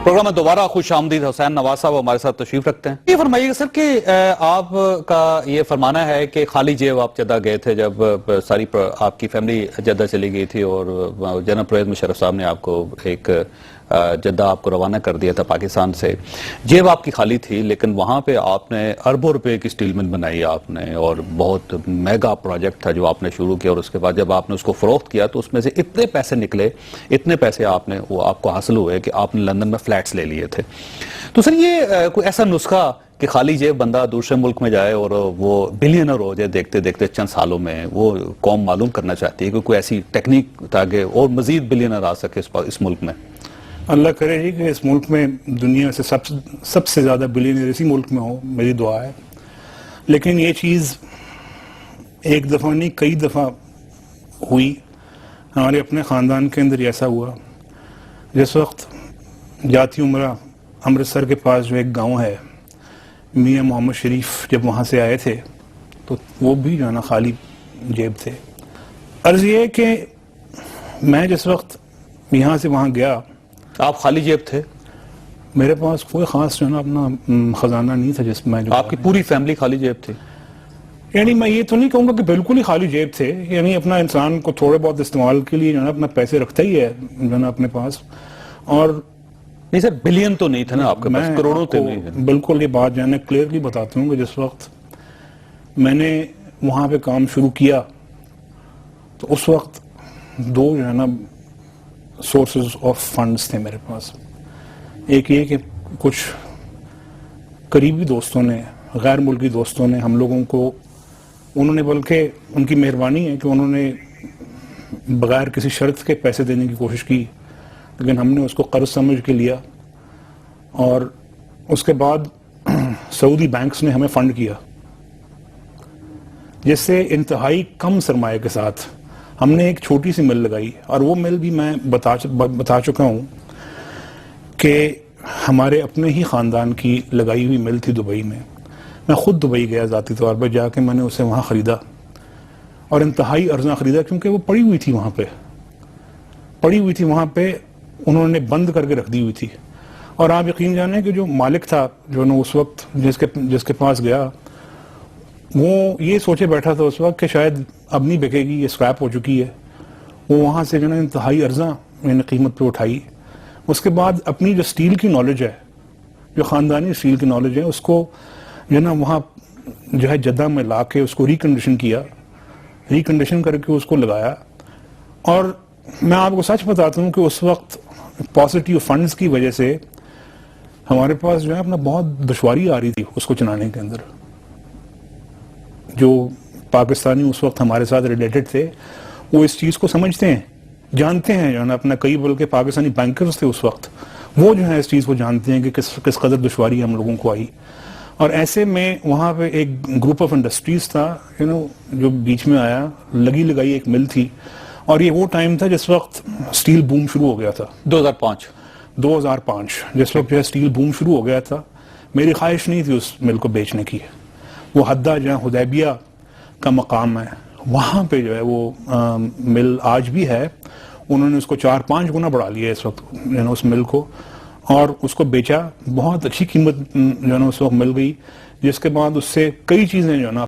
Programme میں دوبارہ خوش آمدید حسین نواز صاحب ہمارے ساتھ تشریف رکھتے ہیں. یہ فرمائیے گا سر کہ آپ کا یہ فرمانا ہے کہ خالی جیب آپ جدہ گئے تھے جب ساری آپ کی فیملی جدہ چلی گئی تھی اور جنرل پرویز مشرف صاحب نے آپ کو ایک جدہ آپ کو روانہ کر دیا تھا پاکستان سے. جیب آپ کی خالی تھی لیکن وہاں پہ آپ نے اربوں روپے کی سٹیل مل بنائی آپ نے اور بہت میگا پروجیکٹ تھا جو آپ نے شروع کیا اور اس کے بعد جب آپ نے اس کو فروخت کیا تو اس میں سے اتنے پیسے نکلے, اتنے پیسے آپ کو حاصل ہوئے کہ آپ نے لندن میں فلیٹس لے لیے تھے. تو سر یہ کوئی ایسا نسخہ کہ خالی جیب بندہ دوسرے ملک میں جائے اور وہ بلینر ہو جائے دیکھتے دیکھتے چند سالوں میں, وہ قوم معلوم کرنا چاہتی ہے کہ کوئی ایسی ٹیکنیک تاکہ اور مزید بلینر آ سکے اس ملک میں؟ اللہ کرے جی کہ اس ملک میں دنیا سے سب سے زیادہ بلینئر اسی ملک میں ہو, میری دعا ہے. لیکن یہ چیز ایک دفعہ نہیں کئی دفعہ ہوئی. ہمارے اپنے خاندان کے اندر ایسا ہوا جس وقت جاتی عمرہ امرتسر کے پاس جو ایک گاؤں ہے میاں محمد شریف, جب وہاں سے آئے تھے تو وہ بھی جو ہے نا خالی جیب تھے. عرض یہ کہ میں جس وقت یہاں سے وہاں گیا آپ خالی جیب تھے؟ میرے پاس کوئی خاص جو ہے نا اپنا خزانہ نہیں تھا جس میں آپ کی پوری فیملی خالی جیب تھی؟ یعنی میں یہ تو نہیں کہوں گا کہ بالکل ہی خالی جیب تھے, یعنی اپنا انسان کو تھوڑے بہت استعمال کے لیے جو ہے نا اپنا پیسے رکھتا ہی ہے جو ہے نا اپنے پاس. اور نہیں سر بلین تو نہیں تھا نا آپ کے پاس, کروڑوں تو نہیں ہے. بالکل یہ بات جو ہے نا کلیئرلی بتاتا ہوں کہ جس وقت میں نے وہاں پہ کام شروع کیا تو اس وقت دو جو ہے نا سورسز آف فنڈز تھے میرے پاس. ایک یہ کہ کچھ قریبی دوستوں نے, غیر ملکی دوستوں نے ہم لوگوں کو, انہوں نے بلکہ ان کی مہربانی ہے کہ انہوں نے بغیر کسی شرط کے پیسے دینے کی کوشش کی, لیکن ہم نے اس کو قرض سمجھ کے لیا. اور اس کے بعد سعودی بینکس نے ہمیں فنڈ کیا جس سے انتہائی کم سرمایہ کے ساتھ ہم نے ایک چھوٹی سی مل لگائی. اور وہ مل بھی میں بتا چکا ہوں کہ ہمارے اپنے ہی خاندان کی لگائی ہوئی مل تھی دبئی میں. میں خود دبئی گیا ذاتی طور پر, جا کے میں نے اسے وہاں خریدا اور انتہائی ارزاں خریدا کیونکہ وہ پڑی ہوئی تھی وہاں پہ انہوں نے بند کر کے رکھ دی ہوئی تھی. اور آپ یقین جانیں کہ جو مالک تھا جو نا اس وقت جس کے پاس گیا, وہ یہ سوچے بیٹھا تھا اس وقت کہ شاید اب نہیں بکے گی, یہ اسکریپ ہو چکی ہے. وہ وہاں سے جو نا انتہائی ارزاں میں نے قیمت پہ اٹھائی. اس کے بعد اپنی جو اسٹیل کی نالج ہے, جو خاندانی اسٹیل کی نالج ہے, اس کو جو نا وہاں جو ہے جدہ میں لا کے اس کو ریکنڈیشن کر کے اس کو لگایا. اور میں آپ کو سچ بتاتا ہوں کہ اس وقت پازیٹیو فنڈز کی وجہ سے ہمارے پاس جو ہے اپنا بہت دشواری آ رہی تھی اس کو چلانے کے اندر. جو پاکستانی اس وقت ہمارے ساتھ ریلیٹڈ تھے وہ اس چیز کو سمجھتے ہیں, جانتے ہیں جو ہے نا اپنا, کئی بلکہ پاکستانی بینکرز تھے اس وقت, وہ جو ہے اس چیز کو جانتے ہیں کہ کس قدر دشواری ہم لوگوں کو آئی. اور ایسے میں وہاں پہ ایک گروپ آف انڈسٹریز تھا جو بیچ میں آیا, لگی لگائی ایک مل تھی. اور یہ وہ ٹائم تھا جس وقت سٹیل بوم شروع ہو گیا تھا, 2005 جس وقت جو ہے سٹیل بوم شروع ہو گیا تھا. میری خواہش نہیں تھی اس مل کو بیچنے کی. وہ حدہ جہاں حدیبیہ کا مقام ہے وہاں پہ جو ہے وہ مل آج بھی ہے. انہوں نے اس کو 4-5 گنا بڑھا لیا اس وقت اس مل کو, اور اس کو بیچا. بہت اچھی قیمت جو ہے نا اس وقت مل گئی, جس کے بعد اس سے کئی چیزیں جو ہے نا